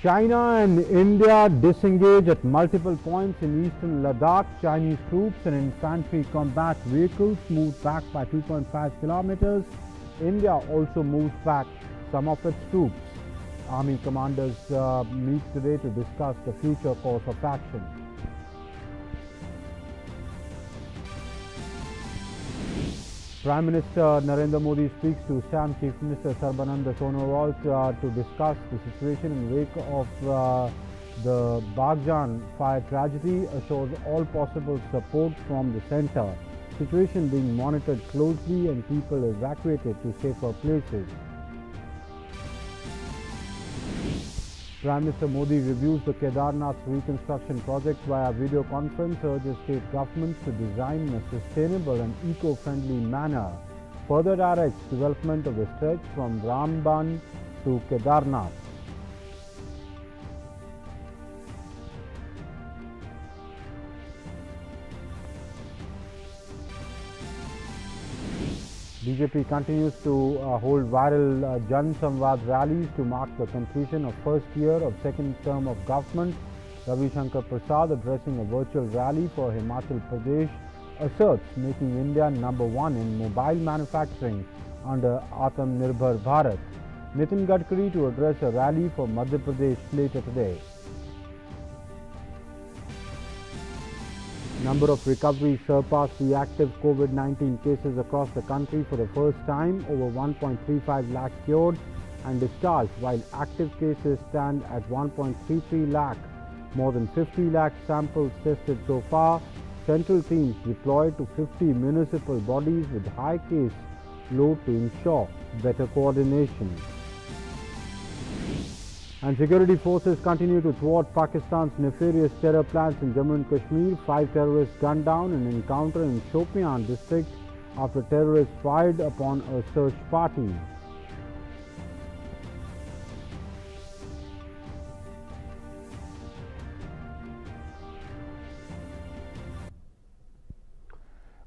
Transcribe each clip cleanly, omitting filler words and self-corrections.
China and India disengage at multiple points in eastern Ladakh. Chinese troops and infantry combat vehicles moved back by 2.5 kilometers. India also moves back some of its troops. Army commanders meet today to discuss the future course of action. Prime Minister Narendra Modi speaks to Assam Chief Minister Sarbananda Sonowal to discuss the situation in wake of the Baghjan fire tragedy, assures all possible support from the centre. Situation being monitored closely and people evacuated to safer places. Prime Minister Modi reviews the Kedarnath reconstruction project via video conference, urges state governments to design in a sustainable and eco-friendly manner. Further directs development of the stretch from Ramban to Kedarnath. BJP continues to hold viral Jan Samvad rallies to mark the completion of first year of second term of government. Ravi Shankar Prasad, addressing a virtual rally for Himachal Pradesh, asserts making India number one in mobile manufacturing under Atmanirbhar Bharat. Nitin Gadkari to address a rally for Madhya Pradesh later today. Number of recoveries surpassed the active COVID-19 cases across the country for the first time, over 1.35 lakh cured and discharged, while active cases stand at 1.33 lakh. More than 50 lakh samples tested so far. Central teams deployed to 50 municipal bodies with high case load to ensure better coordination. And security forces continue to thwart Pakistan's nefarious terror plans in Jammu and Kashmir. 5 terrorists gunned down in an encounter in Shopian district after terrorists fired upon a search party.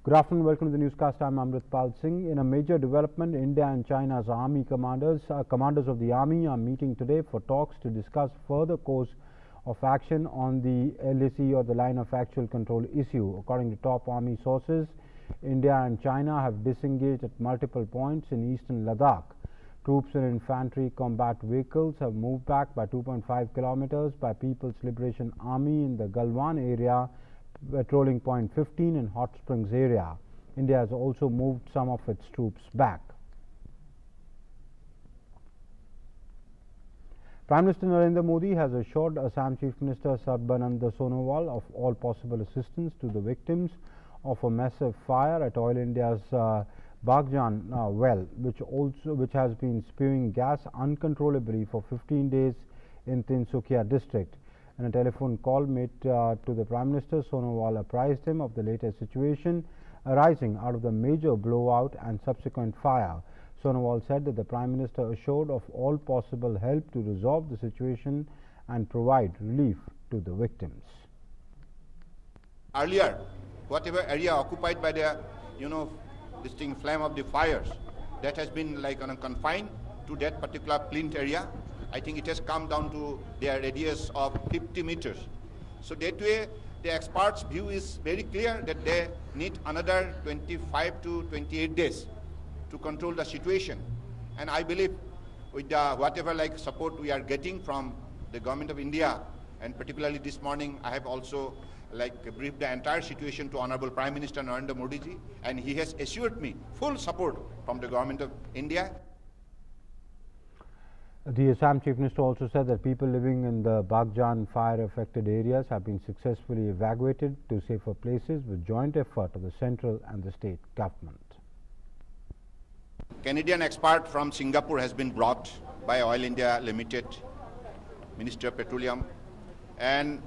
Good afternoon, welcome to the newscast. I'm Amritpal Singh. In a major development, India and China's army commanders of the army are meeting today for talks to discuss further course of action on the LAC, or the line of actual control issue. According to top army sources, India and China have disengaged at multiple points in eastern Ladakh. Troops and infantry combat vehicles have moved back by 2.5 kilometers by People's Liberation Army in the Galwan area, patrolling point 15 in Hot Springs area. India has also moved some of its troops back. Prime Minister Narendra Modi has assured Assam Chief Minister Sarbananda Sonowal of all possible assistance to the victims of a massive fire at Oil India's Baghjan well, which has been spewing gas uncontrollably for 15 days in Tinsukia district. In a telephone call made to the Prime Minister, Sonowal apprised him of the latest situation arising out of the major blowout and subsequent fire. Sonowal said that the Prime Minister assured of all possible help to resolve the situation and provide relief to the victims. Earlier, whatever area occupied by the, this thing, flame of the fires, that has been confined to that particular plinth area. I think it has come down to their radius of 50 meters. So that way, the experts' view is very clear that they need another 25 to 28 days to control the situation. And I believe with the whatever support we are getting from the government of India, and particularly this morning, I have also briefed the entire situation to Honorable Prime Minister Narendra Modi ji, and he has assured me full support from the government of India. The Assam Chief Minister also said that people living in the Baghjan fire-affected areas have been successfully evacuated to safer places with joint effort of the central and the state government. Canadian expert from Singapore has been brought by Oil India Limited, Ministry of Petroleum, and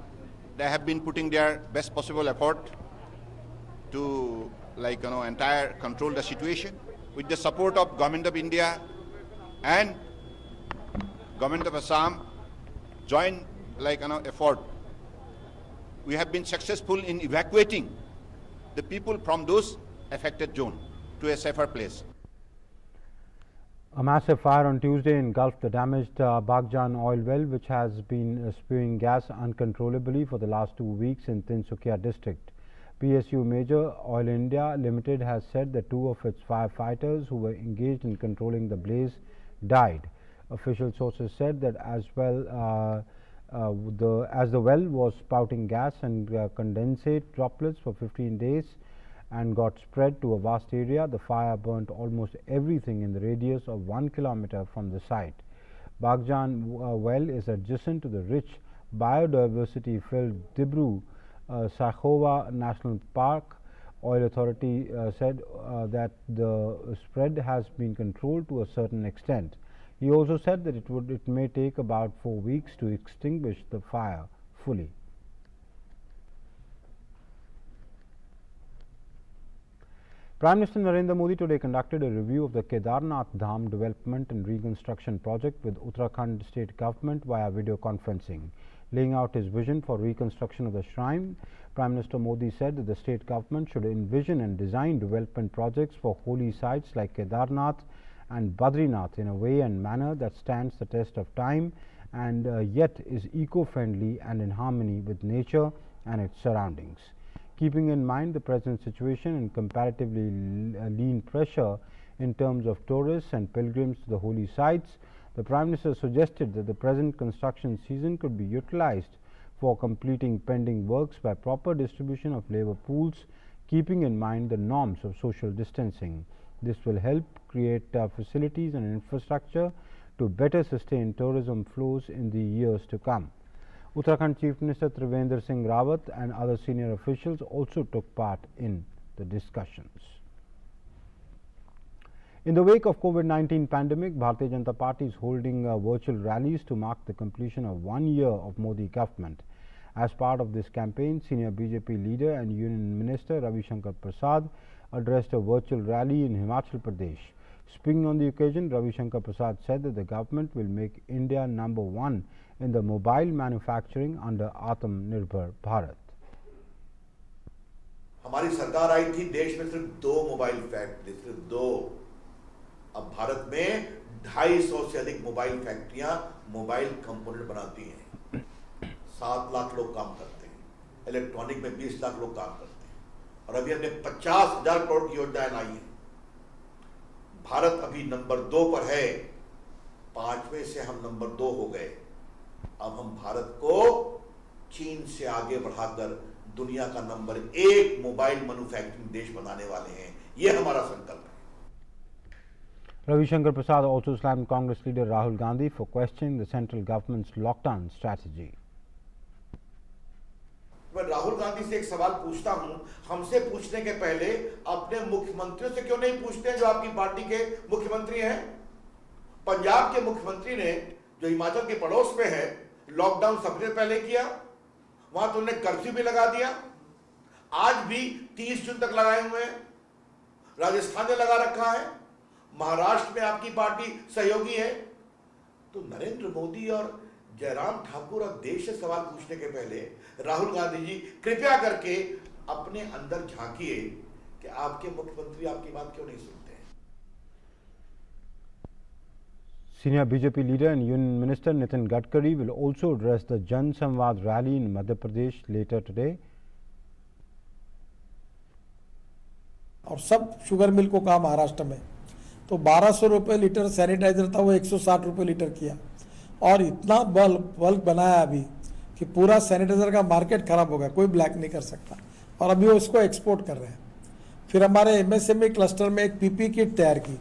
they have been putting their best possible effort to entire control the situation with the support of Government of India and Government of Assam, joint effort. We have been successful in evacuating the people from those affected zone to a safer place. A massive fire on Tuesday engulfed the damaged Baghjan oil well, which has been spewing gas uncontrollably for the last 2 weeks in Tinsukia district. PSU Major Oil India Limited has said that 2 of its firefighters who were engaged in controlling the blaze died. Official sources said that as the well was spouting gas and condensate droplets for 15 days and got spread to a vast area, the fire burnt almost everything in the radius of 1 kilometer from the site. Baghjan well is adjacent to the rich biodiversity-filled Dibru Sakhova National Park. Oil Authority said that the spread has been controlled to a certain extent. He also said that it may take about 4 weeks to extinguish the fire fully. Prime Minister Narendra Modi today conducted a review of the Kedarnath Dham development and reconstruction project with Uttarakhand state government via video conferencing. Laying out his vision for reconstruction of the shrine, Prime Minister Modi said that the state government should envision and design development projects for holy sites like Kedarnath and Badrinath in a way and manner that stands the test of time and yet is eco-friendly and in harmony with nature and its surroundings. Keeping in mind the present situation and comparatively lean pressure in terms of tourists and pilgrims to the holy sites, the Prime Minister suggested that the present construction season could be utilized for completing pending works by proper distribution of labor pools, keeping in mind the norms of social distancing. This will help create facilities and infrastructure to better sustain tourism flows in the years to come. Uttarakhand Chief Minister Trivendra Singh Rawat and other senior officials also took part in the discussions. In the wake of COVID-19 pandemic, Bharatiya Janata Party is holding virtual rallies to mark the completion of 1 year of Modi government. As part of this campaign, senior BJP leader and Union Minister Ravi Shankar Prasad addressed a virtual rally in Himachal Pradesh. Speaking on the occasion, Ravi Shankar Prasad said that the government will make India #1 in the mobile manufacturing under Atmanirbhar Bharat. हमारी सरकार आई थी, देश में सिर्फ 2 mobile factory, सिर्फ 2। अब भारत में 250 से अधिक मोबाइल फैक्ट्रियां मोबाइल कंपोनेंट बनाती हैं। 7 लाख लोग काम करते हैं, इलेक्ट्रॉनिक में 20 लाख लोग काम करते हैं और अभी हमने 50,000 करोड़ की योजनाएं लाई हैं। भारत अभी नंबर 2 पर है, 5वें से हम नंबर 2 हो गए। अब हम भारत को चीन से आगे बढ़ाकर दुनिया का नंबर 1 मोबाइल मैन्युफैक्चरिंग देश बनाने वाले हैं। यह हमारा संकल्प है। Ravi Shankar Prasad also slammed Congress leader Rahul Gandhi for questioning the central government's lockdown strategy. मैं राहुल गांधी से एक सवाल पूछता हूं, हमसे पूछने के पहले अपने मुख्यमंत्रियों से क्यों नहीं पूछते हैं जो आपकी पार्टी के मुख्यमंत्री हैं? पंजाब के मुख्यमंत्री ने, जो हिमाचल के पड़ोस में है, लॉकडाउन सबसे पहले किया। वहां तो उन्होंने कर्फ्यू भी लगा दिया। आज भी 30 जून तक लगाए हुए हैं। राजस्थान ने लगा रखा है। महाराष्ट्र में आपकी पार्टी सहयोगी है। तो नरेंद्र मोदी और जयराम ठाकुर और देश से सवाल पूछने के पहले राहुल गांधी जी कृपया करके अपने अंदर झांकिए कि आपके मुख्यमंत्री आपकी बात क्यों नहीं सुनते हैं। Senior BJP leader and Union Minister Nitin Gadkari will also address the Jan Samvad rally in Madhya Pradesh later today. और सब शुगर मिल को कहा महाराष्ट्र में, तो 1200 रुपये लीटर सैनिटाइजर था, वो 160 रुपये लीटर किया और इतना बल्क बनाया अभी कि पूरा सैनिटाइजर का मार्केट खराब हो गया, कोई ब्लैक नहीं कर सकता और अभी वो इसको एक्सपोर्ट कर रहे हैं। फिर हमारे एमएसएमई क्लस्टर में एक पीपी किट तैयार की,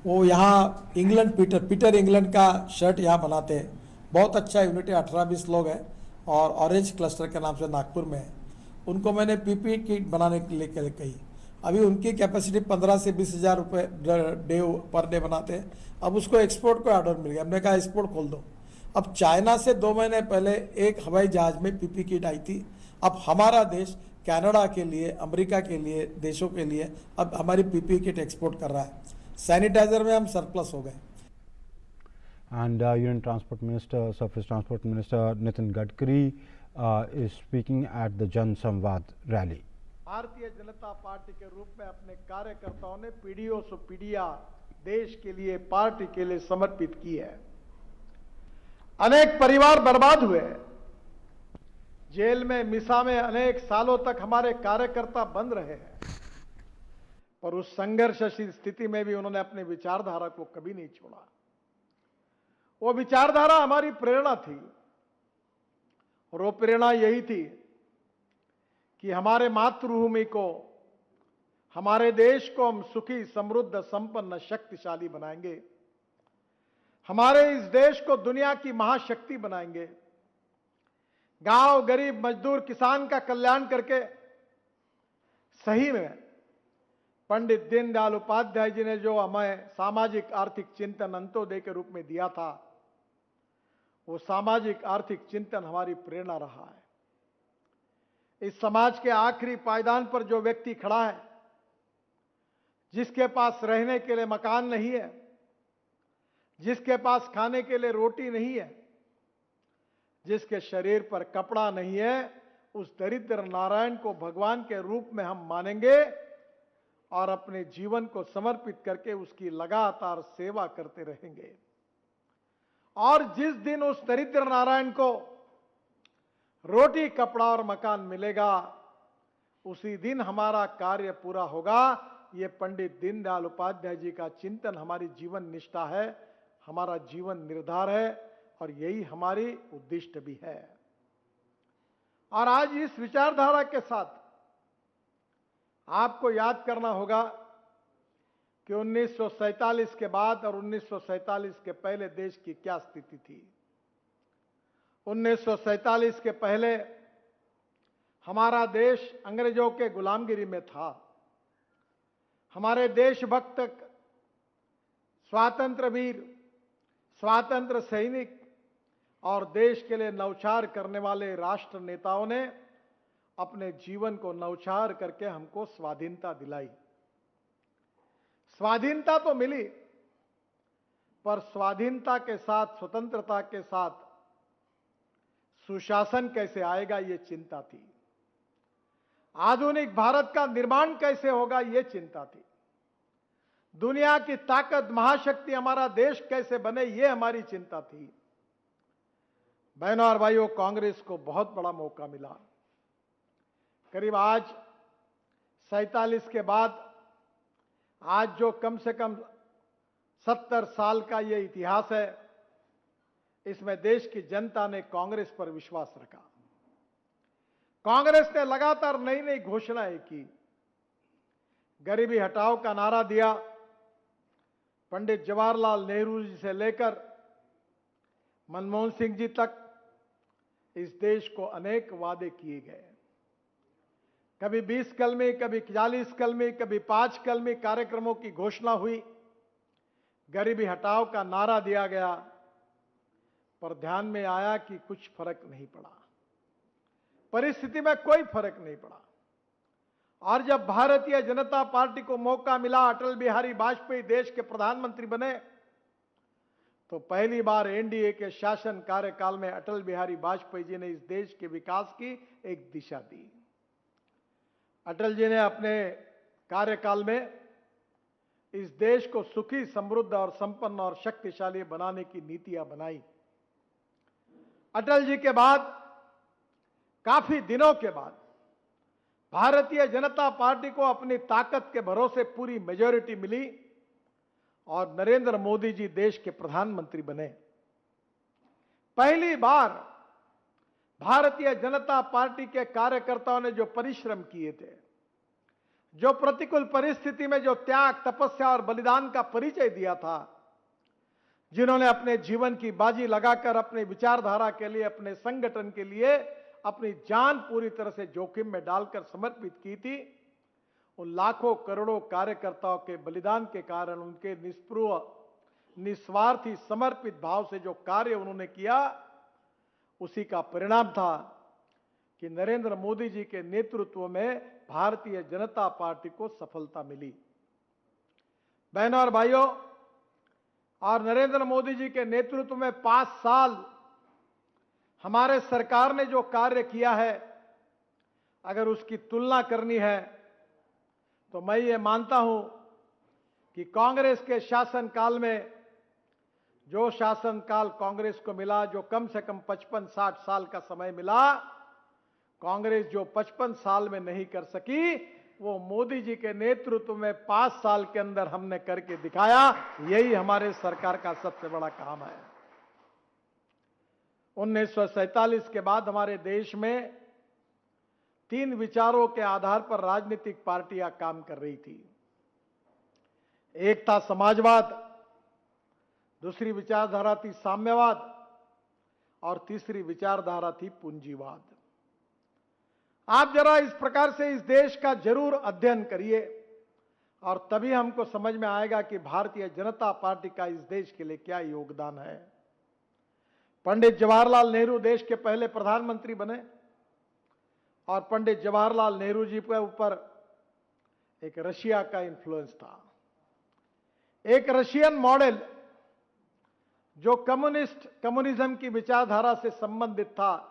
वो यहाँ इंग्लैंड पीटर इंग्लैंड का शर्ट यहाँ बनाते हैं, बहुत अच्छा यूनिट है, 18-20 लोग हैं और ऑरेंज क्लस्टर के नाम से नागपुर में है। उनको मैंने पीपी किट बनाने के लिए कही। अभी उनकी कैपेसिटी 15 से 20 हज़ार रुपये पर डे बनाते हैं। अब उसको एक्सपोर्ट का ऑर्डर मिल गया, हमने कहा एक्सपोर्ट खोल दो। अब चाइना से 2 महीने पहले एक हवाई जहाज में पीपी किट आई थी। अब हमारा देश कनाडा के लिए, अमेरिका के लिए, देशों के लिए अब हमारी पीपी किट एक्सपोर्ट कर रहा है। सैनिटाइजर में हम सरप्लस हो गए। And Union Transport Minister, Surface Transport Minister Nitin Gadkari is speaking at the Jan Samvad rally. Bharatiya Janata party के रूप में अपने कार्यकर्ताओं ने पीढ़ियों से पीढ़ियां देश के लिए, पार्टी के लिए समर्पित की है। अनेक परिवार बर्बाद हुए, जेल में, मिसा में अनेक सालों तक हमारे कार्यकर्ता बंद रहे हैं, पर उस संघर्षशील स्थिति में भी उन्होंने अपनी विचारधारा को कभी नहीं छोड़ा। वो विचारधारा हमारी प्रेरणा थी, और वो प्रेरणा यही थी कि हमारे मातृभूमि को, हमारे देश को हम सुखी, समृद्ध, संपन्न, शक्तिशाली बनाएंगे। हमारे इस देश को दुनिया की महाशक्ति बनाएंगे। गांव, गरीब, मजदूर, किसान का कल्याण करके सही में पंडित दीनदयाल उपाध्याय जी ने जो हमें सामाजिक आर्थिक चिंतन अंत्योदय के रूप में दिया था, वो सामाजिक आर्थिक चिंतन हमारी प्रेरणा रहा है। इस समाज के आखिरी पायदान पर जो व्यक्ति खड़ा है, जिसके पास रहने के लिए मकान नहीं है, जिसके पास खाने के लिए रोटी नहीं है, जिसके शरीर पर कपड़ा नहीं है, उस दरिद्र नारायण को भगवान के रूप में हम मानेंगे और अपने जीवन को समर्पित करके उसकी लगातार सेवा करते रहेंगे। और जिस दिन उस दरिद्र नारायण को रोटी, कपड़ा और मकान मिलेगा, उसी दिन हमारा कार्य पूरा होगा। ये पंडित दीनदयाल उपाध्याय जी का चिंतन हमारी जीवन निष्ठा है, हमारा जीवन निर्धार है, और यही हमारी उद्दिष्ट भी है। और आज इस विचारधारा के साथ आपको याद करना होगा कि 1947 के बाद और 1947 के पहले देश की क्या स्थिति थी। 1947 के पहले हमारा देश अंग्रेजों के गुलामगिरी में था। हमारे देशभक्त, स्वातंत्र्य वीर, स्वातंत्र्य सैनिक और देश के लिए नौछार करने वाले राष्ट्र नेताओं ने अपने जीवन को नौछार करके हमको स्वाधीनता दिलाई। स्वाधीनता तो मिली, पर स्वाधीनता के साथ, स्वतंत्रता के साथ सुशासन कैसे आएगा, ये चिंता थी। आधुनिक भारत का निर्माण कैसे होगा, ये चिंता थी। दुनिया की ताकत, महाशक्ति हमारा देश कैसे बने, ये हमारी चिंता थी। बहनों और भाइयों, कांग्रेस को बहुत बड़ा मौका मिला। करीब आज 47 के बाद आज जो कम से कम 70 साल का ये इतिहास है, इसमें देश की जनता ने कांग्रेस पर विश्वास रखा। कांग्रेस ने लगातार नई नई घोषणाएं की। गरीबी हटाओ का नारा दिया। पंडित जवाहरलाल नेहरू जी से लेकर मनमोहन सिंह जी तक इस देश को अनेक वादे किए गए। कभी 20 कलमी, कभी 40 कलमी, कभी 5 कलमी कार्यक्रमों की घोषणा हुई। गरीबी हटाओ का नारा दिया गया, पर ध्यान में आया कि कुछ फर्क नहीं पड़ा। परिस्थिति में कोई फर्क नहीं पड़ा। और जब भारतीय जनता पार्टी को मौका मिला, अटल बिहारी वाजपेयी देश के प्रधानमंत्री बने, तो पहली बार एनडीए के शासन कार्यकाल में अटल बिहारी वाजपेयी जी ने इस देश के विकास की एक दिशा दी। अटल जी ने अपने कार्यकाल में इस देश को सुखी, समृद्ध और संपन्न और शक्तिशाली बनाने की नीतियां बनाई। अटल जी के बाद, काफी दिनों के बाद, भारतीय जनता पार्टी को अपनी ताकत के भरोसे पूरी मेजॉरिटी मिली और नरेंद्र मोदी जी देश के प्रधानमंत्री बने। पहली बार भारतीय जनता पार्टी के कार्यकर्ताओं ने जो परिश्रम किए थे, जो प्रतिकूल परिस्थिति में जो त्याग, तपस्या और बलिदान का परिचय दिया था, जिन्होंने अपने जीवन की बाजी लगाकर अपने विचारधारा के लिए, अपने संगठन के लिए अपनी जान पूरी तरह से जोखिम में डालकर समर्पित की थी, उन लाखों करोड़ों कार्यकर्ताओं के बलिदान के कारण, उनके निष्पृह, निस्वार्थी, समर्पित भाव से जो कार्य उन्होंने किया, उसी का परिणाम था कि नरेंद्र मोदी जी के नेतृत्व में भारतीय जनता पार्टी को सफलता मिली। बहनों और भाइयों, और नरेंद्र मोदी जी के नेतृत्व में 5 साल हमारे सरकार ने जो कार्य किया है, अगर उसकी तुलना करनी है तो मैं ये मानता हूं कि कांग्रेस के शासनकाल में जो शासनकाल कांग्रेस को मिला, जो कम से कम 55-60 साल का समय मिला, कांग्रेस जो 55 साल में नहीं कर सकी, वो मोदी जी के नेतृत्व में 5 साल के अंदर हमने करके दिखाया। यही हमारे सरकार का सबसे बड़ा काम है। 1947 के बाद हमारे देश में 3 विचारों के आधार पर राजनीतिक पार्टियां काम कर रही थी। एक था समाजवाद, दूसरी विचारधारा थी साम्यवाद और तीसरी विचारधारा थी पूंजीवाद। आप जरा इस प्रकार से इस देश का जरूर अध्ययन करिए और तभी हमको समझ में आएगा कि भारतीय जनता पार्टी का इस देश के लिए क्या योगदान है। पंडित जवाहरलाल नेहरू देश के पहले प्रधानमंत्री बने और पंडित जवाहरलाल नेहरू जी के ऊपर एक रशिया का इन्फ्लुएंस था। एक रशियन मॉडल जो कम्युनिज्म की विचारधारा से संबंधित था,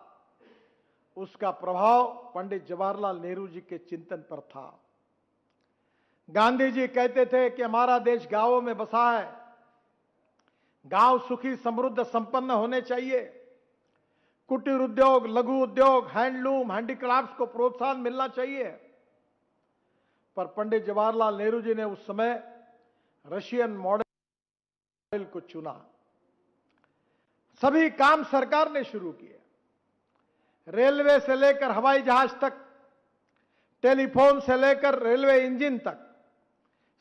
उसका प्रभाव पंडित जवाहरलाल नेहरू जी के चिंतन पर था। गांधी जी कहते थे कि हमारा देश गांवों में बसा है, गांव सुखी समृद्ध संपन्न होने चाहिए, कुटीर उद्योग, लघु उद्योग, हैंडलूम, हैंडीक्राफ्ट्स को प्रोत्साहन मिलना चाहिए। पर पंडित जवाहरलाल नेहरू जी ने उस समय रशियन मॉडल को चुना। सभी काम सरकार ने शुरू किए, रेलवे से लेकर हवाई जहाज तक, टेलीफोन से लेकर रेलवे इंजन तक,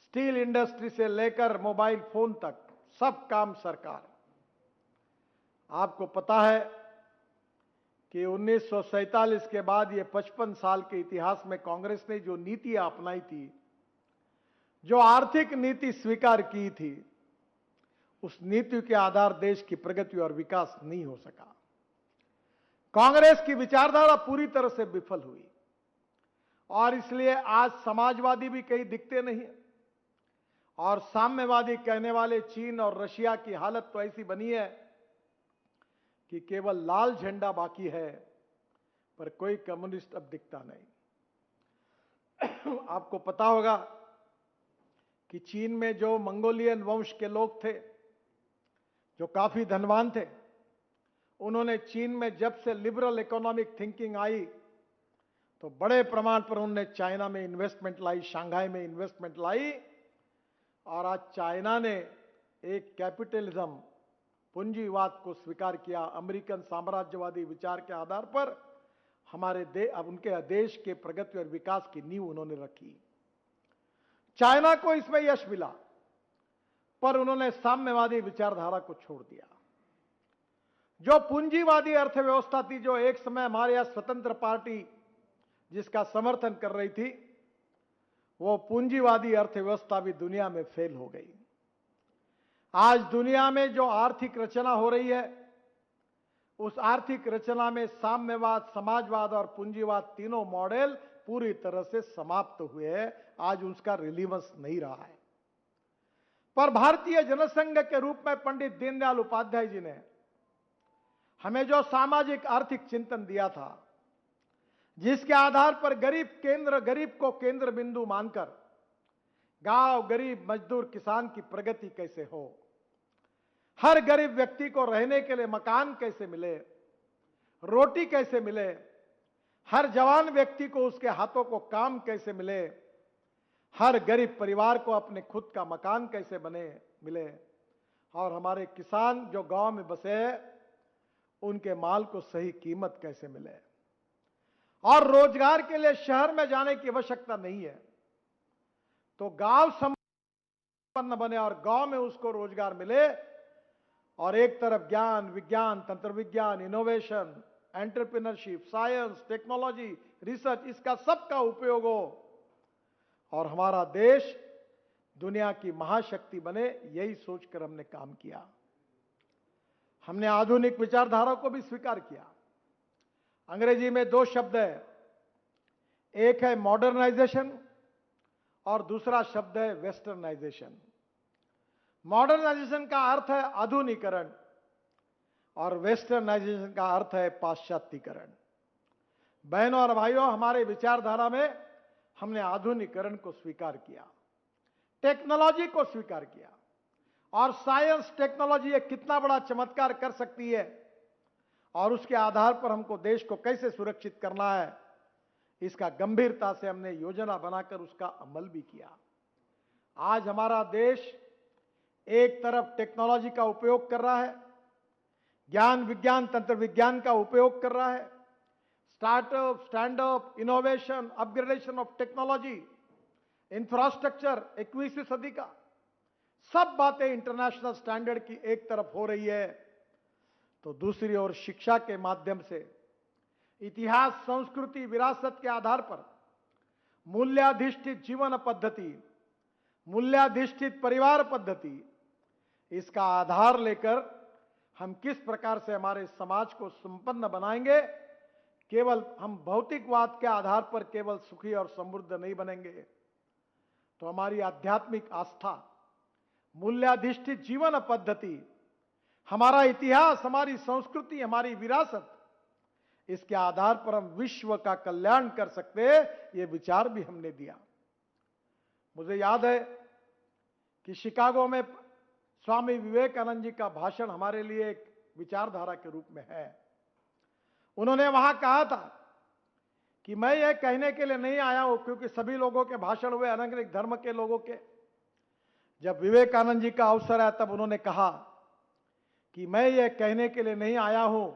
स्टील इंडस्ट्री से लेकर मोबाइल फोन तक, सब काम सरकार। आपको पता है कि 1947 के बाद ये 55 साल के इतिहास में कांग्रेस ने जो नीतियां अपनाई थी, जो आर्थिक नीति स्वीकार की थी, उस नीति के आधार देश की प्रगति और विकास नहीं हो सका। कांग्रेस की विचारधारा पूरी तरह से विफल हुई और इसलिए आज समाजवादी भी कहीं दिखते नहीं और साम्यवादी कहने वाले चीन और रशिया की हालत तो ऐसी बनी है कि केवल लाल झंडा बाकी है, पर कोई कम्युनिस्ट अब दिखता नहीं। आपको पता होगा कि चीन में जो मंगोलियन वंश के लोग थे, जो काफी धनवान थे, उन्होंने चीन में जब से लिबरल इकोनॉमिक थिंकिंग आई तो बड़े प्रमाण पर उन्होंने चाइना में इन्वेस्टमेंट लाई, शंघाई में इन्वेस्टमेंट लाई और आज चाइना ने एक कैपिटलिज्म, पूंजीवाद को स्वीकार किया। अमेरिकन साम्राज्यवादी विचार के आधार पर अब उनके देश के प्रगति और विकास की नींव उन्होंने रखी। चाइना को इसमें यश मिला, पर उन्होंने साम्यवादी विचारधारा को छोड़ दिया। जो पूंजीवादी अर्थव्यवस्था थी, जो एक समय हमारे यहां स्वतंत्र पार्टी जिसका समर्थन कर रही थी, वो पूंजीवादी अर्थव्यवस्था भी दुनिया में फेल हो गई। आज दुनिया में जो आर्थिक रचना हो रही है, उस आर्थिक रचना में साम्यवाद, समाजवाद और पूंजीवाद तीनों मॉडल पूरी तरह से समाप्त हुए हैं। आज उसका रिलीवेंस नहीं रहा है। पर भारतीय जनसंघ के रूप में पंडित दीनदयाल उपाध्याय जी ने हमें जो सामाजिक आर्थिक चिंतन दिया था, जिसके आधार पर गरीब को केंद्र बिंदु मानकर गांव, गरीब, मजदूर, किसान की प्रगति कैसे हो, हर गरीब व्यक्ति को रहने के लिए मकान कैसे मिले, रोटी कैसे मिले, हर जवान व्यक्ति को उसके हाथों को काम कैसे मिले, हर गरीब परिवार को अपने खुद का मकान कैसे मिले और हमारे किसान जो गांव में बसे हैं, उनके माल को सही कीमत कैसे मिले और रोजगार के लिए शहर में जाने की आवश्यकता नहीं है, तो गांव संपन्न बने और गांव में उसको रोजगार मिले और एक तरफ ज्ञान, विज्ञान, तंत्र विज्ञान, innovation, entrepreneurship, science, technology, research, इसका सबका उपयोग हो और हमारा देश दुनिया की महाशक्ति बने, यही सोचकर हमने काम किया। हमने आधुनिक विचारधारा को भी स्वीकार किया। अंग्रेजी में 2 शब्द है, एक है मॉडर्नाइजेशन और दूसरा शब्द है वेस्टर्नाइजेशन। मॉडर्नाइजेशन का अर्थ है आधुनिकीकरण और वेस्टर्नाइजेशन का अर्थ है पाश्चात्यीकरण। बहनों और भाइयों, हमारे विचारधारा में हमने आधुनिकीकरण को स्वीकार किया। टेक्नोलॉजी को स्वीकार किया और साइंस टेक्नोलॉजी ये कितना बड़ा चमत्कार कर सकती है और उसके आधार पर हमको देश को कैसे सुरक्षित करना है, इसका गंभीरता से हमने योजना बनाकर उसका अमल भी किया। आज हमारा देश एक तरफ टेक्नोलॉजी का उपयोग कर रहा है, ज्ञान विज्ञान तंत्र विज्ञान का उपयोग कर रहा है, startup, stand up, innovation, upgradation of technology, infrastructure 21वीं सदी का, सब बातें इंटरनेशनल स्टैंडर्ड की एक तरफ हो रही है, तो दूसरी ओर शिक्षा के माध्यम से इतिहास, संस्कृति, विरासत के आधार पर मूल्याधिष्ठित जीवन पद्धति, मूल्याधिष्ठित परिवार पद्धति, इसका आधार लेकर हम किस प्रकार से हमारे समाज को संपन्न बनाएंगे। केवल हम भौतिकवाद के आधार पर केवल सुखी और समृद्ध नहीं बनेंगे, तो हमारी आध्यात्मिक आस्था, मूल्याधिष्ठित जीवन पद्धति, हमारा इतिहास, हमारी संस्कृति, हमारी विरासत, इसके आधार पर हम विश्व का कल्याण कर सकते हैं, यह विचार भी हमने दिया। मुझे याद है कि शिकागो में स्वामी विवेकानंद जी का भाषण हमारे लिए एक विचारधारा के रूप में है। उन्होंने वहां कहा था कि मैं यह कहने के लिए नहीं आया हूं, क्योंकि सभी लोगों के भाषण हुए, अलग अलग धर्म के लोगों के। जब विवेकानंद जी का अवसर आया तब उन्होंने कहा कि मैं यह कहने के लिए नहीं आया हूं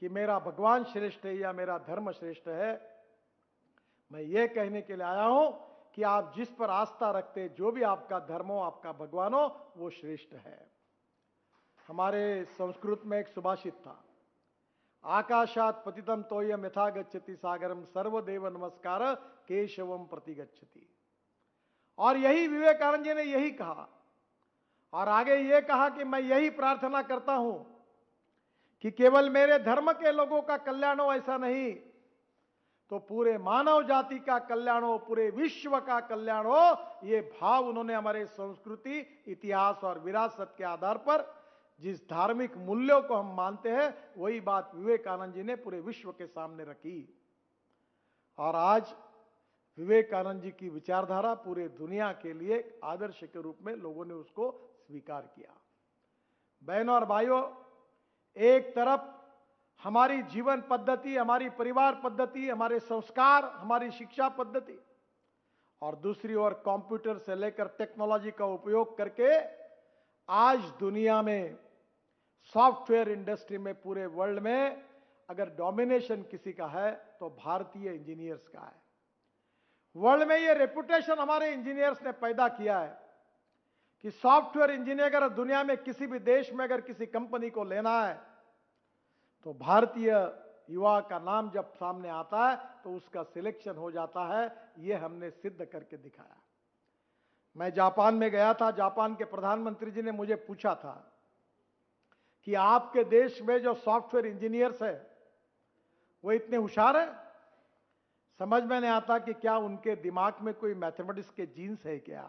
कि मेरा भगवान श्रेष्ठ है या मेरा धर्म श्रेष्ठ है, मैं यह कहने के लिए आया हूं कि आप जिस पर आस्था रखते, जो भी आपका धर्म हो, आपका भगवान हो, वो श्रेष्ठ है। हमारे संस्कृत में एक सुभाषित था, आकाशात पतितम तोयम यथा गच्छति सागरम सर्वदेव नमस्कार केशवम प्रति गच्छति। और यही विवेकानंद जी ने यही कहा, और आगे यह कहा कि मैं यही प्रार्थना करता हूं कि केवल मेरे धर्म के लोगों का कल्याण हो, ऐसा नहीं, तो पूरे मानव जाति का कल्याण हो, पूरे विश्व का कल्याण हो। ये भाव उन्होंने हमारे संस्कृति, इतिहास और विरासत के आधार पर जिस धार्मिक मूल्यों को हम मानते हैं, वही बात विवेकानंद जी ने पूरे विश्व के सामने रखी। और आज विवेकानंद जी की विचारधारा पूरे दुनिया के लिए आदर्श के रूप में लोगों ने उसको स्वीकार किया। बहनों और भाइयों, एक तरफ हमारी जीवन पद्धति, हमारी परिवार पद्धति, हमारे संस्कार, हमारी शिक्षा पद्धति, और दूसरी ओर कंप्यूटर से लेकर टेक्नोलॉजी का उपयोग करके आज दुनिया में सॉफ्टवेयर इंडस्ट्री में, पूरे वर्ल्ड में अगर डोमिनेशन किसी का है तो भारतीय इंजीनियर्स का है। वर्ल्ड में ये रेपुटेशन हमारे इंजीनियर्स ने पैदा किया है कि सॉफ्टवेयर इंजीनियर अगर दुनिया में किसी भी देश में अगर किसी कंपनी को लेना है तो भारतीय युवा का नाम जब सामने आता है तो उसका सिलेक्शन हो जाता है। ये हमने सिद्ध करके दिखाया। मैं जापान में गया था, जापान के प्रधानमंत्री जी ने मुझे पूछा था कि आपके देश में जो सॉफ्टवेयर इंजीनियर्स है वो इतने होशियार हैं, समझ में नहीं आता कि क्या उनके दिमाग में कोई मैथमेटिक्स के जीन्स है क्या।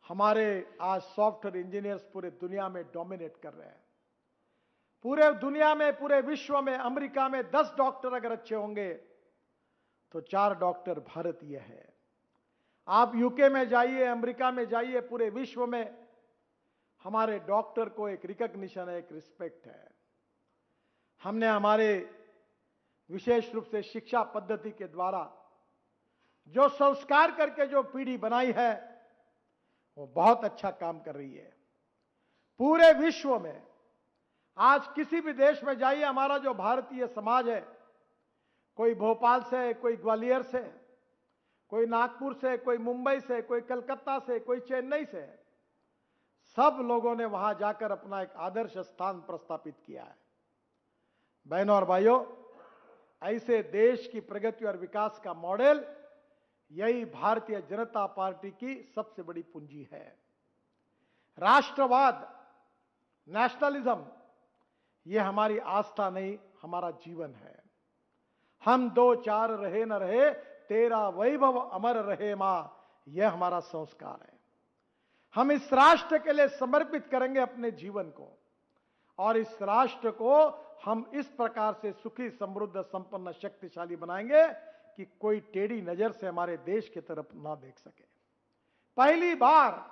हमारे आज सॉफ्टवेयर इंजीनियर्स पूरे दुनिया में डोमिनेट कर रहे हैं। पूरे दुनिया में, पूरे विश्व में, अमेरिका में 10 डॉक्टर अगर अच्छे होंगे तो 4 डॉक्टर भारतीय है। आप यूके में जाइए, अमेरिका में जाइए, पूरे विश्व में हमारे डॉक्टर को एक रिकॉग्निशन है, एक रिस्पेक्ट है। हमने हमारे विशेष रूप से शिक्षा पद्धति के द्वारा जो संस्कार करके जो पीढ़ी बनाई है वो बहुत अच्छा काम कर रही है। पूरे विश्व में आज किसी भी देश में जाइए, हमारा जो भारतीय समाज है, कोई भोपाल से, कोई ग्वालियर से, कोई नागपुर से, कोई मुंबई से, कोई कलकत्ता से, कोई चेन्नई से, सब लोगों ने वहां जाकर अपना एक आदर्श स्थान प्रस्थापित किया है। बहनों और भाइयों, ऐसे देश की प्रगति और विकास का मॉडल यही भारतीय जनता पार्टी की सबसे बड़ी पूंजी है। राष्ट्रवाद, नेशनलिज्म, यह हमारी आस्था नहीं, हमारा जीवन है। हम 2-4 रहे न रहे, तेरा वैभव अमर रहे मां, यह हमारा संस्कार है। हम इस राष्ट्र के लिए समर्पित करेंगे अपने जीवन को, और इस राष्ट्र को हम इस प्रकार से सुखी, समृद्ध, संपन्न, शक्तिशाली बनाएंगे कि कोई टेढ़ी नजर से हमारे देश की तरफ ना देख सके। पहली बार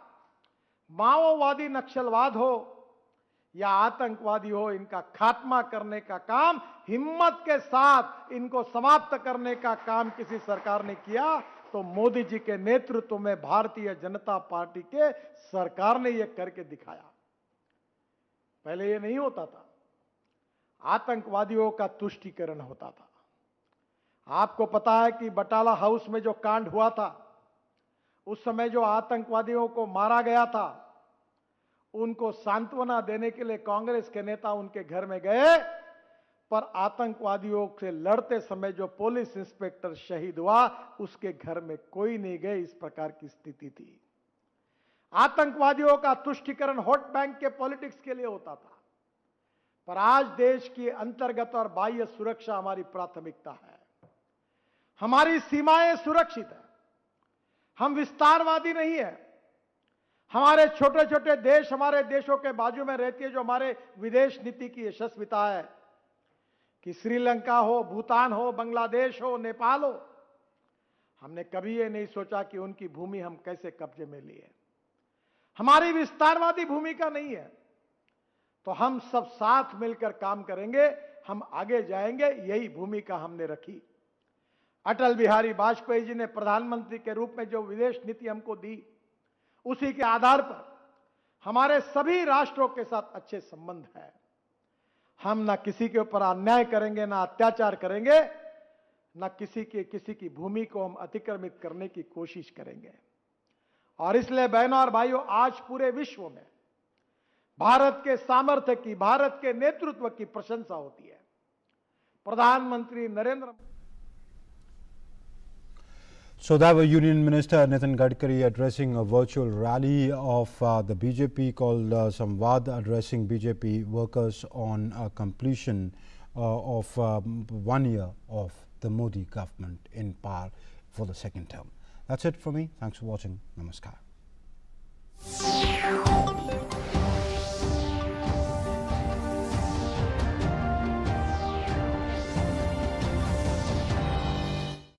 माओवादी नक्सलवाद हो या आतंकवादी हो, इनका खात्मा करने का काम, हिम्मत के साथ इनको समाप्त करने का काम किसी सरकार ने किया तो मोदी जी के नेतृत्व में भारतीय जनता पार्टी के सरकार ने यह करके दिखाया। पहले यह नहीं होता था, आतंकवादियों का तुष्टीकरण होता था। आपको पता है कि बटाला हाउस में जो कांड हुआ था, उस समय जो आतंकवादियों को मारा गया था, उनको सांत्वना देने के लिए कांग्रेस के नेता उनके घर में गए, पर आतंकवादियों से लड़ते समय जो पुलिस इंस्पेक्टर शहीद हुआ, उसके घर में कोई नहीं गए। इस प्रकार की स्थिति थी। आतंकवादियों का तुष्टीकरण वोट बैंक के पॉलिटिक्स के लिए होता था, पर आज देश की अंतर्गत और बाह्य सुरक्षा हमारी प्राथमिकता है। हमारी सीमाएं सुरक्षित है, हम विस्तारवादी नहीं है। हमारे छोटे छोटे देश हमारे देशों के बाजू में रहती है, जो हमारे विदेश नीति की यशस्विता है कि श्रीलंका हो, भूटान हो, बांग्लादेश हो, नेपाल हो, हमने कभी ये नहीं सोचा कि उनकी भूमि हम कैसे कब्जे में लिए। हमारी विस्तारवादी भूमिका नहीं है, तो हम सब साथ मिलकर काम करेंगे, हम आगे जाएंगे, यही भूमिका हमने रखी। अटल बिहारी वाजपेयी जी ने प्रधानमंत्री के रूप में जो विदेश नीति हमको दी, उसी के आधार पर हमारे सभी राष्ट्रों के साथ अच्छे संबंध है। हम ना किसी के ऊपर अन्याय करेंगे, ना अत्याचार करेंगे, ना किसी की भूमि को हम अतिक्रमित करने की कोशिश करेंगे। और इसलिए बहनों और भाइयों, आज पूरे विश्व में भारत के सामर्थ्य की, भारत के नेतृत्व की प्रशंसा होती है। प्रधानमंत्री Narendra So that was Union Minister Nitin Gadkari addressing a virtual rally of the BJP called Samvad, addressing BJP workers on completion of 1 year of the Modi government in power for the second term. That's it for me. Thanks for watching. Namaskar.